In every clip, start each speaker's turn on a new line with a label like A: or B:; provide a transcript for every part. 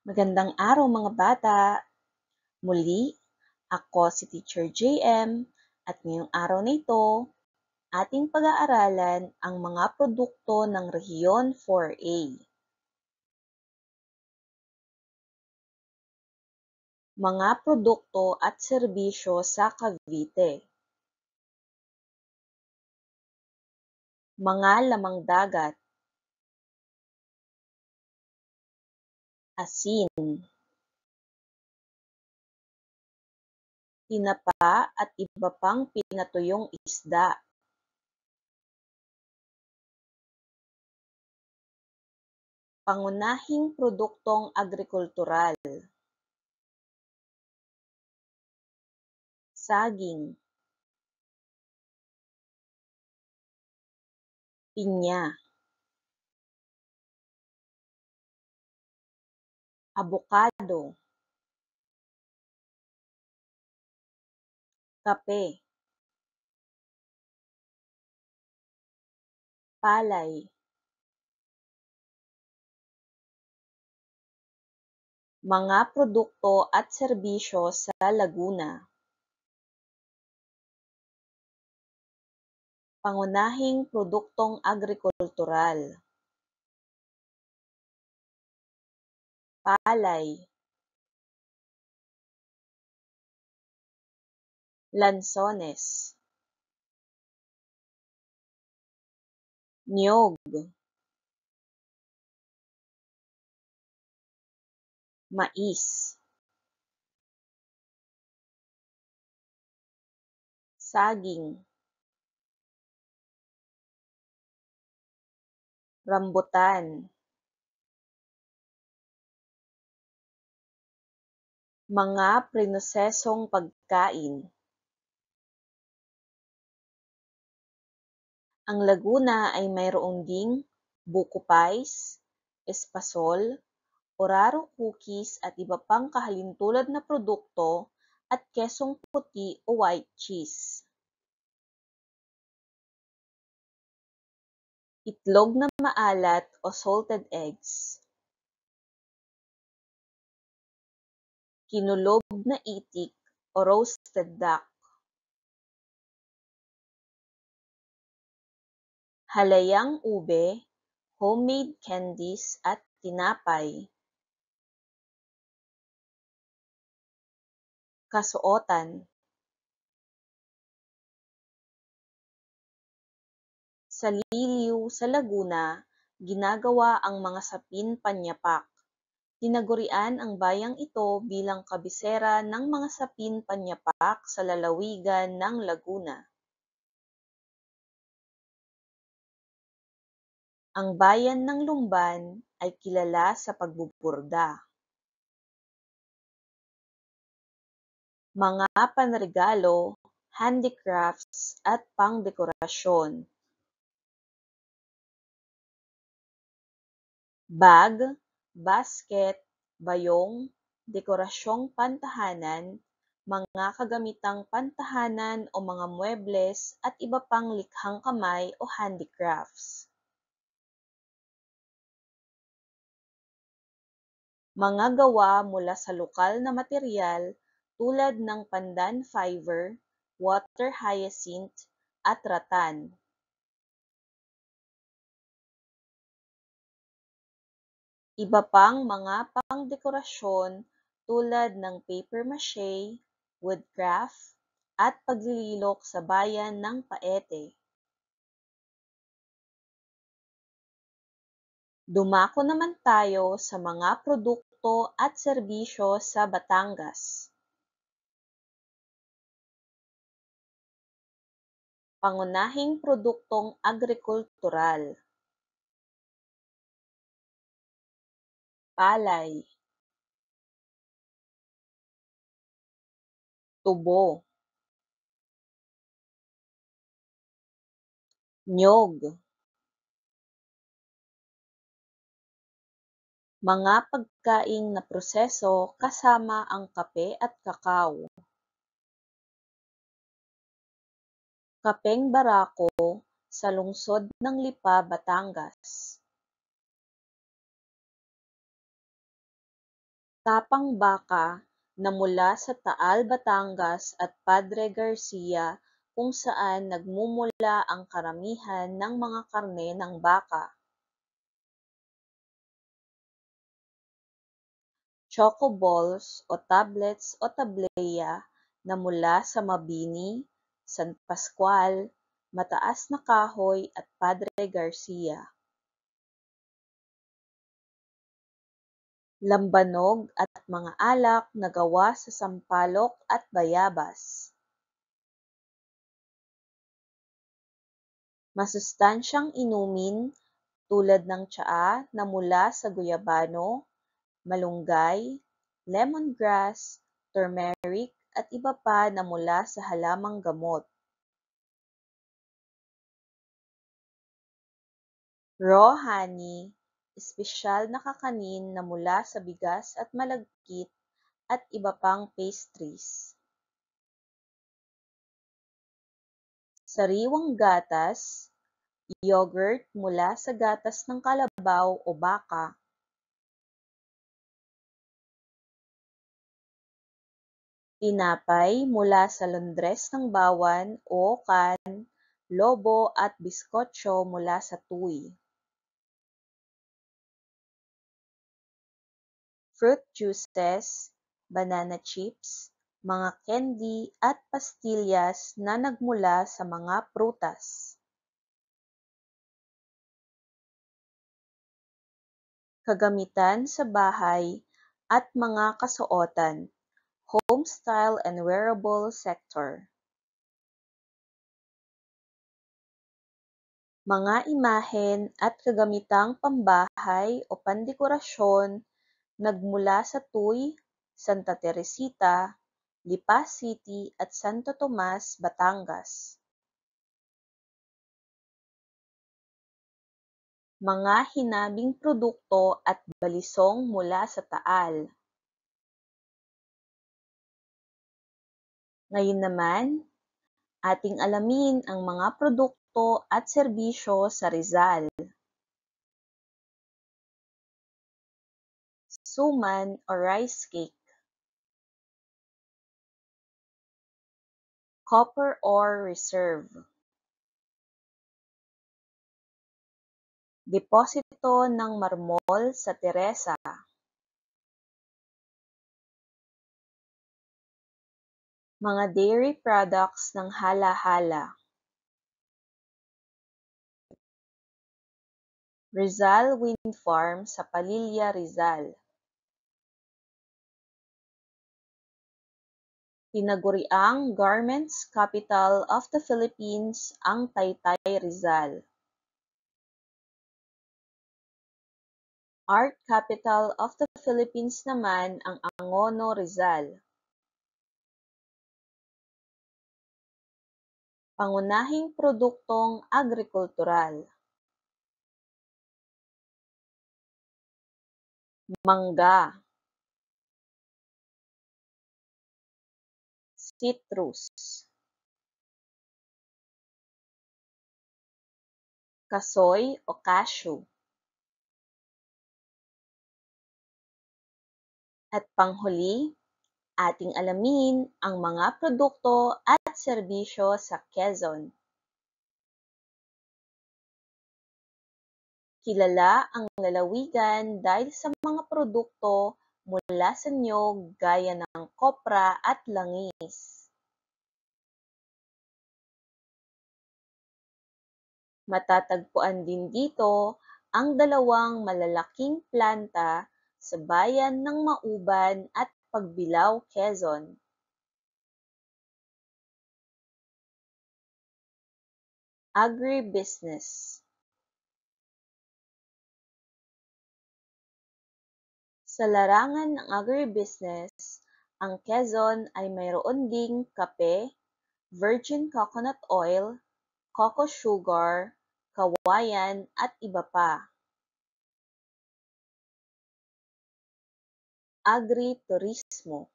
A: Magandang araw mga bata! Muli, ako si Teacher JM at ngayong araw na ito, ating pag-aaralan ang mga produkto ng Rehiyon 4A. Mga produkto at serbisyo sa Cavite. Mga lamang dagat. Asin. Tinapa at iba pang pinatuyong isda. Pangunahing produktong agrikultural. Saging. Pinya. Abokado. Kape. Palay. Mga produkto at serbisyo sa Laguna. Pangunahing produktong agrikultural. Palay. Lansones. Niyog. Mais. Saging. Rambutan. Mga prinosesong pagkain. Ang Laguna ay mayroong ding buko pies, espasol, oraro cookies at iba pang kahalintulad na produkto at kesong puti o white cheese. Itlog na maalat o salted eggs. Kinulob na itik o roasted duck. Halayang ube, homemade candies at tinapay. Kasuotan. Sa Liliw sa Laguna, ginagawa ang mga sapin panyapak. Tinagurian ang bayang ito bilang kabisera ng mga sapin panyapak sa lalawigan ng Laguna. Ang bayan ng Lumban ay kilala sa pagbuburda. Mga panregalo, handicrafts at pangdekorasyon. Bag, basket, bayong, dekorasyong pantahanan, mga kagamitang pantahanan o mga muebles at iba pang likhang kamay o handicrafts. Mga gawa mula sa lokal na materyal tulad ng pandan fiber, water hyacinth, at rattan. Iba pang mga pangdekorasyon tulad ng paper mache, woodcraft, at paglililok sa bayan ng Paete. Dumako naman tayo sa mga produkto at serbisyo sa Batangas. Pangunahing produktong agrikultural. Palay. Tubo. Niyog. Mga pagkaing na proseso kasama ang kape at kakao. Kapeng Barako sa lungsod ng Lipa, Batangas. Tapang Baka na mula sa Taal, Batangas at Padre Garcia kung saan nagmumula ang karamihan ng mga karne ng baka. Choco Balls o tablets o tableya na mula sa Mabini, San Pascual, Mataas na Kahoy at Padre Garcia. Lambanog at mga alak na gawa sa sampalok at bayabas. Masustansyang inumin tulad ng tsaa na mula sa guyabano, malunggay, lemongrass, turmeric at iba pa na mula sa halamang gamot. Raw honey, espesyal na kakanin na mula sa bigas at malagkit at iba pang pastries. Sariwang gatas, yogurt mula sa gatas ng kalabaw o baka. Tinapay mula sa Londres ng Bawan o Can, Lobo at biskotso mula sa Tuy. Fruit juices, banana chips, mga candy at pastillas na nagmula sa mga prutas. Kagamitan sa bahay at mga kasuotan, home style and wearable sector. Mga imahen at kagamitang pambahay o pandekorasyon nagmula sa Tuy, Santa Teresita, Lipa City at Santo Tomas, Batangas. Mga hinabing produkto at balisong mula sa Taal. Ngayon naman, ating alamin ang mga produkto at serbisyo sa Rizal. Suman o rice cake. Copper ore reserve. Deposito ng marmol sa Teresa. Mga dairy products ng Hala-Hala. Rizal Wind Farm sa Palilya, Rizal. Tinaguriang Garments Capital of the Philippines ang Taytay, Rizal. Art Capital of the Philippines naman ang Angono, Rizal. Pangunahing produktong agrikultural. Mangga. Citrus. Kasoy o cashew. At panghuli, ating alamin ang mga produkto at serbisyo sa Quezon. Kilala ang lalawigan dahil sa mga produkto mula sa niyog gaya ng kopra at langis. Matatagpuan din dito ang dalawang malalaking planta sa bayan ng Mauban at Pagbilao, Quezon. Agribusiness. Sa larangan ng agribusiness, ang Quezon ay mayroon ding kape, virgin coconut oil, cocoa sugar, kawayan at iba pa. Agri-turismo.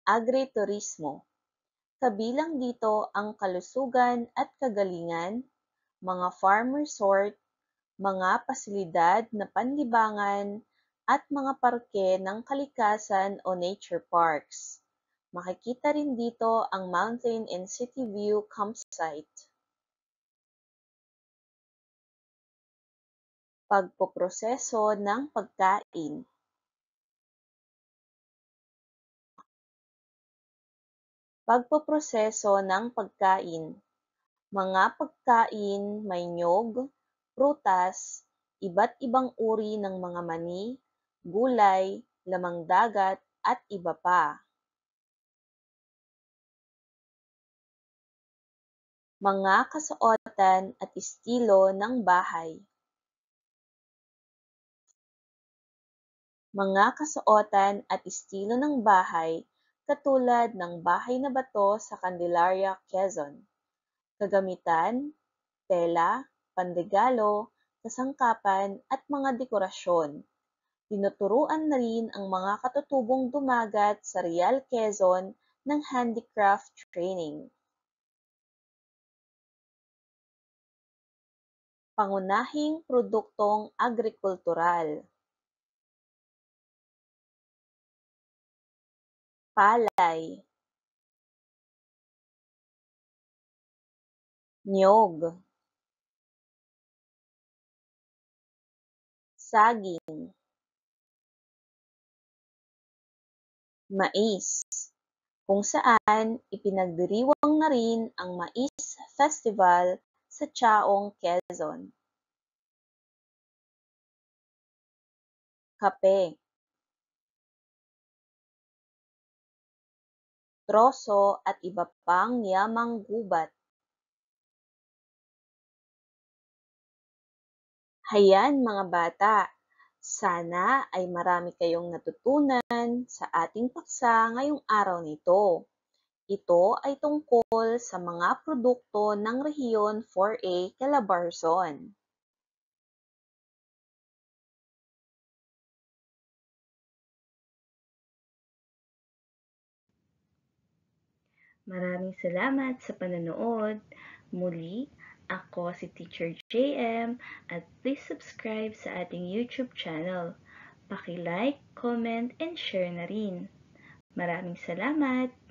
A: Agri-turismo. Kabilang dito ang kalusugan at kagalingan, mga farm resort, mga pasilidad na panlibangan, at mga parke ng kalikasan o nature parks. Makikita rin dito ang Mountain and City View Campsite. Pagpoproseso ng pagkain. Pagpoproseso ng pagkain. Mga pagkain may niyog, prutas, iba't ibang uri ng mga mani, gulay, lamang dagat, at iba pa. Mga kasuotan at estilo ng bahay. Mga kasuotan at estilo ng bahay katulad ng bahay na bato sa Candelaria, Quezon. Kagamitan, tela, pandegalo, kasangkapan at mga dekorasyon. Tinuturuan na rin ang mga katutubong dumagat sa Real Quezon ng handicraft training. Pangunahing produktong agrikultural. Palay, niyog, saging, mais, kung saan ipinagdiriwang na rin ang Mais Festival sa Chaong, Quezon. Kape, troso at iba pang yamang gubat. Hayan mga bata, sana ay marami kayong natutunan sa ating paksa ngayong araw nito. Ito ay tungkol sa mga produkto ng Rehiyon 4A Calabarzon.
B: Maraming salamat sa panonood. Muli, ako si Teacher JM at please subscribe sa ating YouTube channel. Paki-like, comment, and share na rin. Maraming salamat!